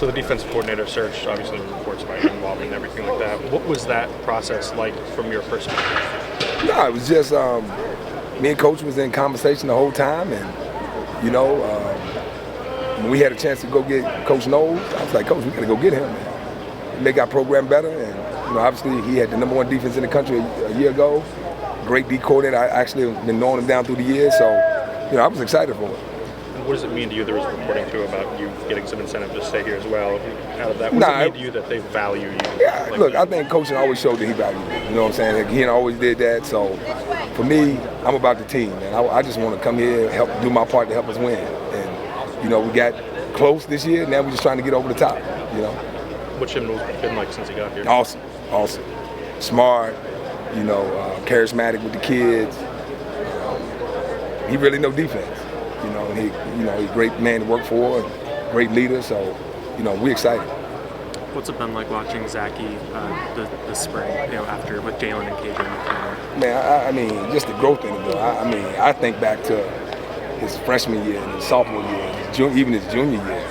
So the defensive coordinator search, obviously the reports about your involvement and everything like that. What was that process like from your perspective? No, it was just me and Coach was in conversation the whole time, and when we had a chance to go get Coach Knowles, I was like, Coach, we got to go get him and make our program better. And obviously he had the #1 defense in the country a year ago. Great D coordinator. I actually have been knowing him down through the years, so I was excited for him. And what does it mean to you? There was reporting too about you getting some incentive to stay here as well. Out of that, what does it mean to you that they value you? Yeah, look, I think coaching always showed that he valued me. You know what I'm saying? He always did that. So for me, I'm about the team, and I just want to come here and help do my part to help us win. And we got close this year. Now we're just trying to get over the top. What's him been like since he got here? Awesome, smart. Charismatic with the kids. He really knows defense. He's a great man to work for, and great leader. So, we're excited. What's it been like watching Zakee this spring? After with Jalen and KJ? Man, I mean, just the growth in him. I think back to his freshman year and his sophomore year, even his junior year.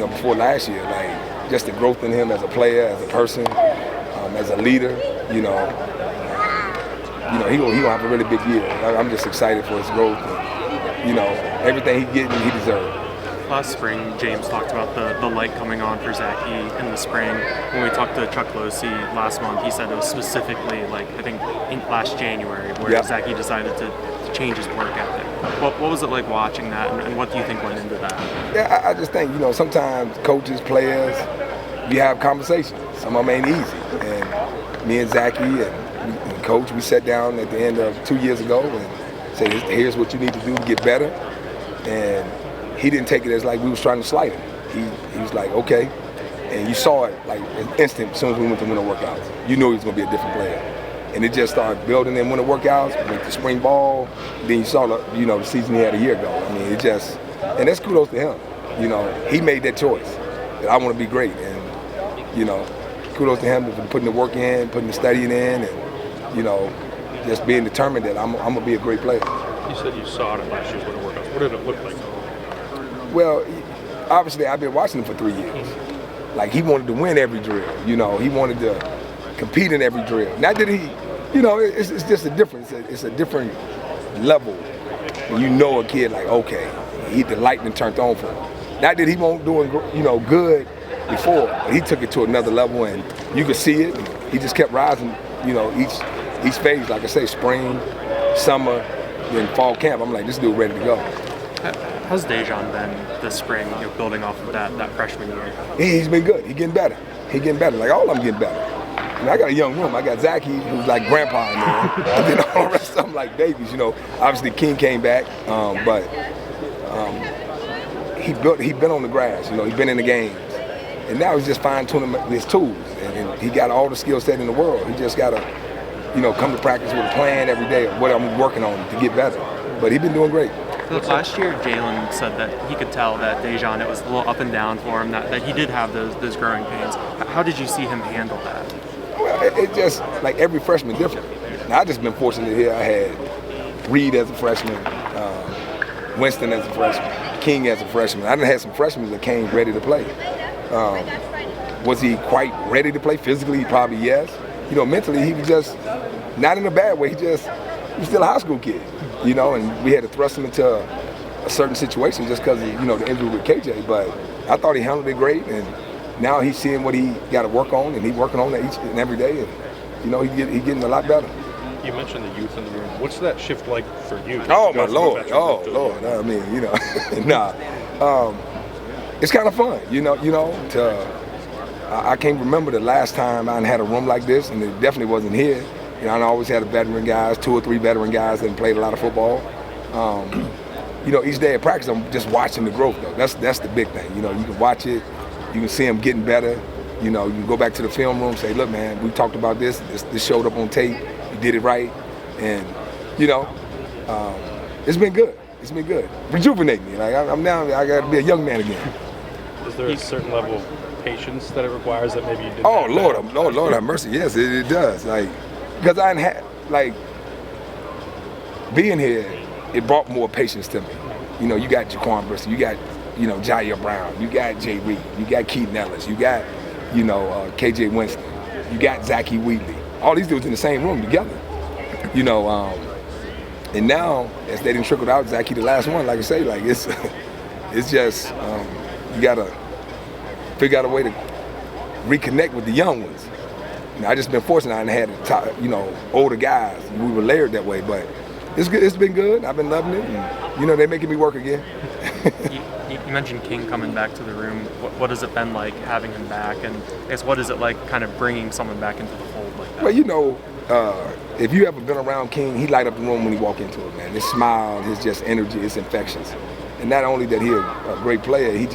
Before last year, like just the growth in him as a player, as a person, as a leader. He gonna have a really big year. I'm just excited for his growth. And, everything he's getting, he deserves. Last spring, James talked about the light coming on for Zakee in the spring. When we talked to Chuck Losey last month, he said it was specifically, last January, where Zakee decided to change his work ethic. What was it like watching that, and what do you think went into that? Yeah, I just think, sometimes coaches, players, we have conversations. Some of them ain't easy. And me and Zakee and Coach, we sat down at the end of 2 years ago and said, here's what you need to do to get better. And he didn't take it as like we was trying to slight him. He was like, okay. And you saw it like an instant as soon as we went to winter workouts. You knew he was going to be a different player. And it just started building in winter workouts, went to spring ball. Then you saw the season he had a year ago. I mean, and that's kudos to him. He made that choice that I want to be great. And, kudos to him for putting the work in, putting the studying in, and, just being determined that I'm going to be a great player. You said you saw it in last year's winter workouts. What did it look like? Well, obviously, I've been watching him for 3 years. Like, he wanted to win every drill. He wanted to compete in every drill. Not that he, it's just a difference. It's a different level. When a kid like, okay, the lightning turned on for him. Not that he won't doing, good before, but he took it to another level, and you could see it. And he just kept rising, each phase. Like I say, spring, summer, then fall camp. I'm like, this dude ready to go. How's Dejan been this spring, building off of that freshman year? He's been good. He's getting better. Like all of them getting better. I got a young room. I got Zakee, who's like grandpa in there, and then all the rest of them like babies. Obviously King came back, but he been on the grass. He's been in the games, and now he's just fine-tuning his tools, and he got all the skill set in the world. He just got to, come to practice with a plan every day of what I'm working on to get better. But he's been doing great. Last year, Jalen said that he could tell that Dejan, it was a little up and down for him, that he did have those growing pains. How did you see him handle that? Well, it just, like every freshman different. Now, I just been fortunate here. I had Reed as a freshman, Winston as a freshman, King as a freshman. I done had some freshmen that came ready to play. Was he quite ready to play? Physically, probably yes. Mentally, he was just not in a bad way. He was still a high school kid, and we had to thrust him into a certain situation just because of, the injury with KJ. But I thought he handled it great, and now he's seeing what he got to work on, and he's working on it each and every day, and, he's getting a lot better. You mentioned the youth in the room. What's that shift like for you? Oh, my Lord. Oh, Lord. I mean, it's kind of fun, I can't remember the last time I had a room like this, and it definitely wasn't here. I always had veteran guys, 2 or 3 veteran guys that played a lot of football. Each day at practice, I'm just watching the growth, though. That's the big thing. You can watch it. You can see them getting better. You can go back to the film room and say, look, man, we talked about this. This showed up on tape. You did it right. And, it's been good. It's been good. Rejuvenate me. Like, I'm now, I got to be a young man again. Is there a certain level of patience that it requires that maybe you didn't have? Lord have mercy. Yes, it does. Like, because I had, being here, it brought more patience to me. You got Jaquan Bristol, you got Jair Brown, you got Jay Reed, you got Keaton Ellis, you got, KJ Winston, you got Zakee Wheatley. All these dudes in the same room together. And now, as they didn't trickle out, Zakee the last one, like I say, like it's just, you gotta figure out a way to reconnect with the young ones. I just been fortunate I had the top, older guys. We were layered that way, but it's good. It's been good. I've been loving it, and they're making me work again. You mentioned King coming back to the room. What has it been like having him back, and I guess what is it like kind of bringing someone back into the fold like that? Well, if you ever been around King, he light up the room when he walk into it, man. His smile, his just energy, it's infectious. And not only that he's a great player, he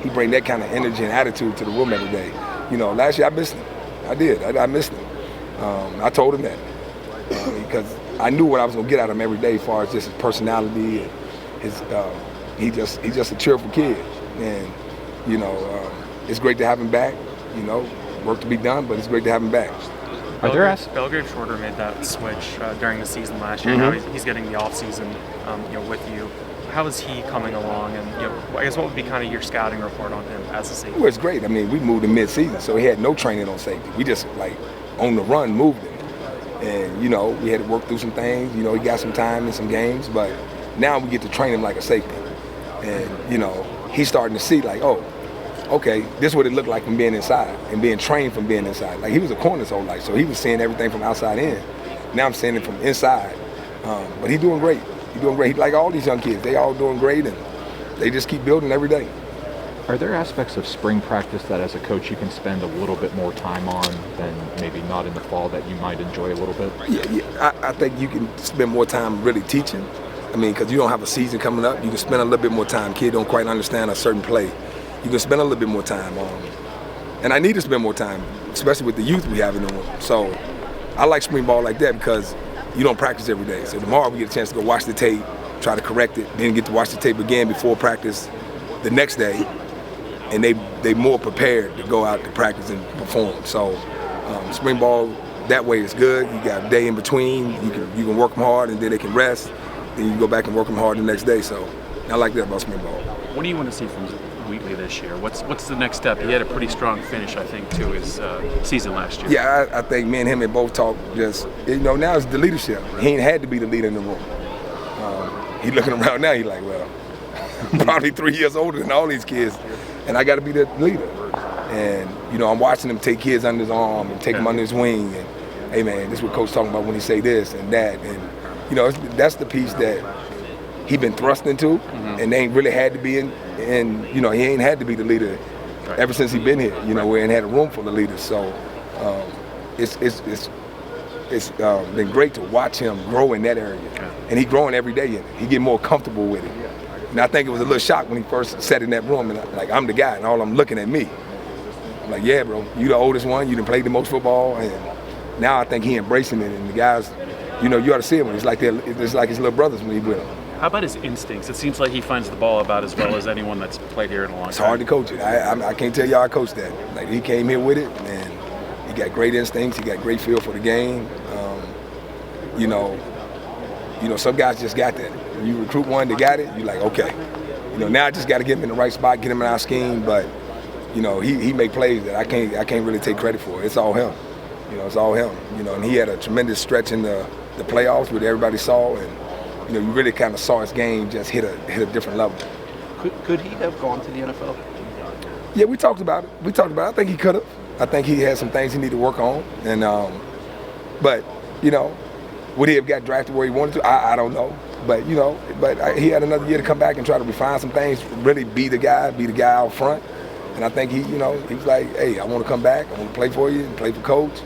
bring that kind of energy and attitude to the room every day. Last year I missed him. I did. I missed him. I told him that because I knew what I was gonna get out of him every day, as far as just his personality and his. He's just a cheerful kid, and it's great to have him back. Work to be done, but it's great to have him back. Belgrave Shorter made that switch during the season last year. Now he's getting the off season, with you. How is he coming along? And I guess what would be kind of your scouting report on him as a safety? Well, it's great. I mean, we moved him mid-season, so he had no training on safety. We just on the run moved him, and we had to work through some things. He got some time in some games, but now we get to train him like a safety, and he's starting to see okay, this is what it looked like from being inside and being trained from being inside. Like, he was a corner his whole life, so he was seeing everything from outside in. Now I'm seeing it from inside, but he's doing great. He's doing great. Like all these young kids, they all doing great, and they just keep building every day. Are there aspects of spring practice that as a coach you can spend a little bit more time on than maybe not in the fall that you might enjoy a little bit? Yeah. I think you can spend more time really teaching. I mean, because you don't have a season coming up, you can spend a little bit more time. Kids don't quite understand a certain play. You can spend a little bit more time on. And I need to spend more time, especially with the youth we have in the room. So I like spring ball like that because you don't practice every day. So tomorrow we get a chance to go watch the tape, try to correct it, then get to watch the tape again before practice the next day. And they more prepared to go out to practice and perform. So spring ball that way is good. You got a day in between. You can work them hard, and then they can rest. Then you can go back and work them hard the next day. So I like that about spring ball. What do you want to see from Wheatley this year? What's the next step? He had a pretty strong finish, I think, to his season last year. Yeah, I think me and him had both talked just, now it's the leadership. He ain't had to be the leader in the room. He looking around now, he like, well, I'm probably 3 years older than all these kids, and I got to be the leader. And, I'm watching him take kids under his arm and take them under his wing. And, hey, man, this is what Coach talking about when he say this and that. And, that's the piece that he been thrust into, and they ain't really had to be in, and he ain't had to be the leader ever since he been here. We ain't had a room full of leaders. So it's been great to watch him grow in that area, and he growing every day in it. He getting more comfortable with it. And I think it was a little shock when he first sat in that room, and I'm the guy, and all I'm looking at me. I'm like, yeah, bro, you the oldest one, you done played the most football, and now I think he embracing it, and the guys, you ought to see him. It's like his little brothers when he with him. How about his instincts? It seems like he finds the ball about as well as anyone that's played here in a long time. It's hard to coach it. I can't tell y'all I coached that. Like, he came here with it, and he got great instincts. He got great feel for the game. Some guys just got that. When you recruit one that got it, you're like, okay. Now I just got to get him in the right spot, get him in our scheme. But he make plays that I can't really take credit for. It's all him. It's all him. And he had a tremendous stretch in the playoffs, where everybody saw, and you really kind of saw his game just hit a different level. Could he have gone to the NFL? Yeah, we talked about it. I think he could have. I think he had some things he needed to work on, and but would he have got drafted where he wanted to? I don't know. But he had another year to come back and try to refine some things, really be the guy out front. And I think he was like, hey, I want to come back. I want to play for you and play for Coach,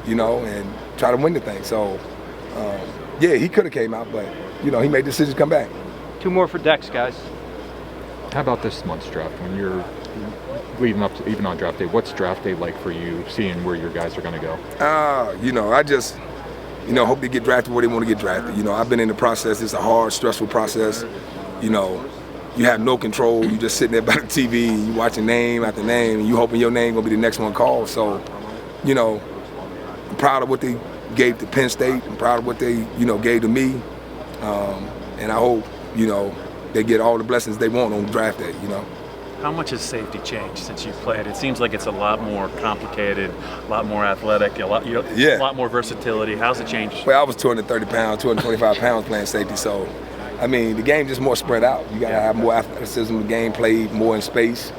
and try to win the thing. So, yeah, he could have came out, but, he made the decision to come back. 2 more for Dex, guys. How about this month's draft? When you're leading up to, even on draft day, what's draft day like for you, seeing where your guys are going to go? I just, hope they get drafted where they want to get drafted. I've been in the process. It's a hard, stressful process. You have no control. You just sitting there by the TV, you watching name after name, and you hoping your name gonna be the next one called. So, I'm proud of what they gave to Penn State. I'm proud of what they, gave to me. And I hope, they get all the blessings they want on draft day, you know. How much has safety changed since you played? It seems like it's a lot more complicated, a lot more athletic, a lot more versatility. How's it changed? Well, I was 230 pounds, 225 pounds playing safety, so I mean, the game just more spread out. You gotta have more athleticism. The game played more in space.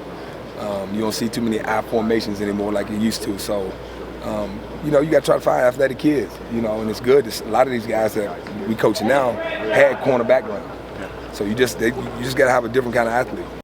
You don't see too many I formations anymore like you used to. So, you know, you gotta try to find athletic kids. You know, and it's good. A lot of these guys that we coaching now had corner background. So you just gotta have a different kind of athlete.